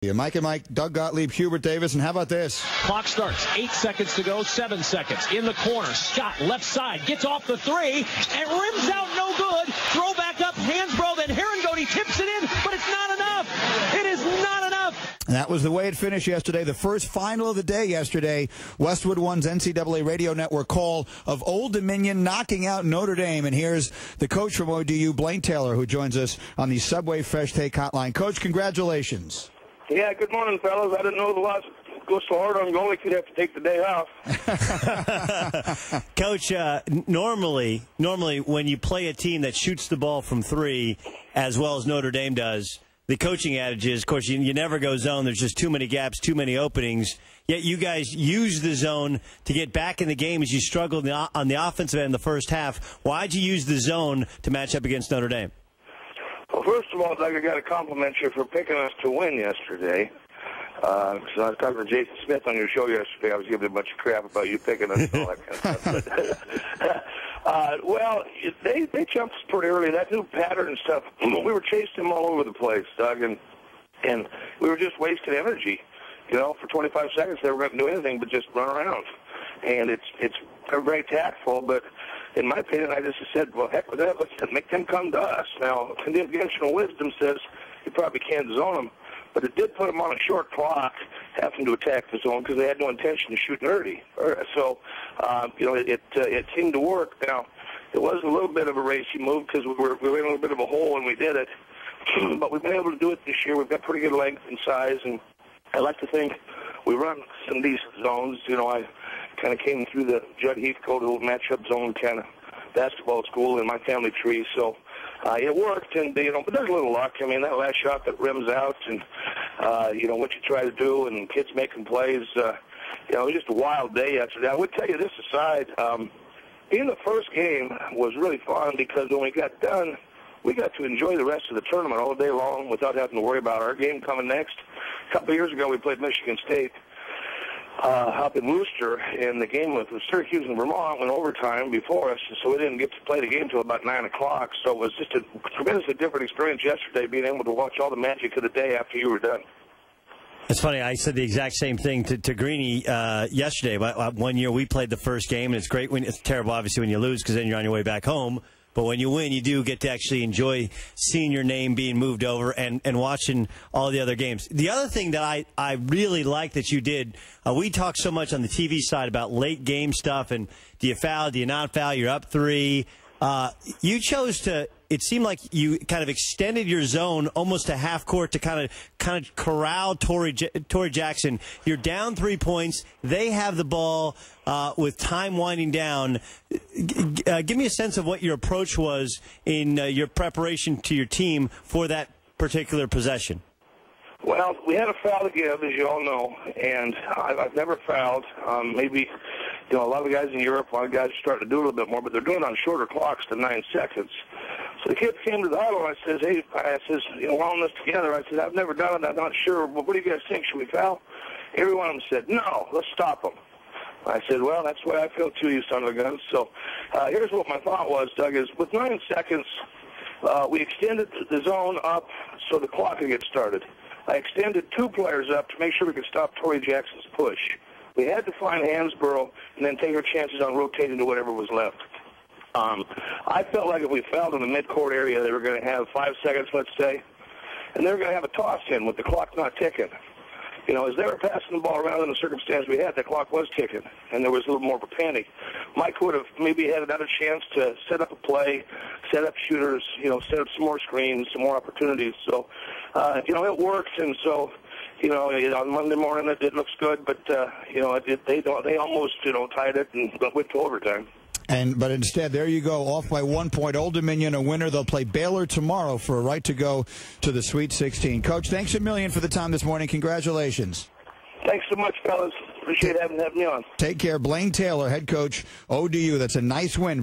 Yeah, Mike and Mike, Doug Gottlieb, Hubert Davis, and how about this? Clock starts, 8 seconds to go, 7 seconds. In the corner, Scott, left side, gets off the three, and rims out, no good. Throw back up, Hansbrough, then Herringody tips it in, but it's not enough. It is not enough. And that was the way it finished yesterday, the first final of the day yesterday. Westwood One's NCAA Radio Network call of Old Dominion knocking out Notre Dame. And here's the coach from ODU, Blaine Taylor, who joins us on the Subway Fresh Take Hotline. Coach, congratulations. Yeah, good morning, fellas. I didn't know the loss goes so hard on goalie could have to take the day off. Coach, normally when you play a team that shoots the ball from three, as well as Notre Dame does, the coaching adage is, of course, you never go zone. There's just too many gaps, too many openings. Yet you guys use the zone to get back in the game as you struggled on the offensive end in the first half. Why'd you use the zone to match up against Notre Dame? Well, first of all, Doug, I got to compliment you for picking us to win yesterday. So I was talking to Jason Smith on your show yesterday. I was giving a bunch of crap about you picking us. And all that kind of stuff. Well, they jumped us pretty early. That new pattern and stuff, we were chasing them all over the place, Doug, and we were just wasting energy. You know, for 25 seconds they were going to do anything but just run around. And it's very tactful, but in my opinion, I just said, well, heck with that, let's make them come to us. Now, conventional wisdom says you probably can't zone them, but it did put them on a short clock, having to attack the zone because they had no intention to shoot nerdy. So, you know, it seemed to work. Now, it was a little bit of a racy move because we were in a little bit of a hole and we did it, but we've been able to do it this year. We've got pretty good length and size, and I like to think we run some decent zones. You know, I kind of came through the Judd Heathcote little matchup zone kind of basketball school in my family tree, so it worked. And you know, but there's a little luck. I mean, that last shot that rims out, and you know what you try to do, and kids making plays. You know, it was just a wild day yesterday. I would tell you this aside, being the first game was really fun because when we got done, we got to enjoy the rest of the tournament all day long without having to worry about our game coming next. A couple of years ago, we played Michigan State up in Worcester, and the game with Syracuse and Vermont went overtime before us, so we didn't get to play the game until about 9 o'clock. So it was just a tremendously different experience yesterday, being able to watch all the magic of the day after you were done. It's funny. I said the exact same thing to Greeny yesterday. One year we played the first game, and it's great when it's terrible, obviously, when you lose because then you're on your way back home. But when you win, you do get to actually enjoy seeing your name being moved over and watching all the other games. The other thing that I really like that you did, we talk so much on the TV side about late game stuff and do you foul, do you not foul, you're up 3. You chose to, it seemed like you kind of extended your zone almost to half court to kind of corral Torrey Jackson. You're down 3 points. They have the ball with time winding down. Give me a sense of what your approach was in your preparation to your team for that particular possession. Well, we had a foul to give, as you all know, and I've never fouled. Maybe, you know, a lot of the guys in Europe, a lot of guys are starting to do a little bit more, but they're doing it on shorter clocks than 9 seconds. So the kid came to the huddle, and I says, hey, you know, we're on this together. I said, I've never done it. I'm not sure. But what do you guys think? Should we foul? Every one of them said, no, let's stop them. I said, well, that's the way I feel too, you son of a gun. So here's what my thought was, Doug, is with 9 seconds, we extended the zone up so the clock could get started. I extended 2 players up to make sure we could stop Torrey Jackson's push. We had to find Hansbrough and then take our chances on rotating to whatever was left. I felt like if we fouled in the midcourt area, they were going to have 5 seconds, let's say, and they were going to have a toss-in with the clock not ticking. You know, as they were passing the ball around in the circumstance we had, the clock was ticking, and there was a little more of a panic. Mike would have maybe had another chance to set up a play, set up shooters, you know, set up some more screens, some more opportunities. So, you know, it works, and so, you know, on Monday morning it looks good, but, you know, they almost, you know, tied it and went to overtime. But instead, there you go, off by 1 point. Old Dominion a winner. They'll play Baylor tomorrow for a right to go to the Sweet 16. Coach, thanks a million for the time this morning. Congratulations. Thanks so much, fellas. Appreciate having me on. Take care. Blaine Taylor, head coach, ODU. That's a nice win.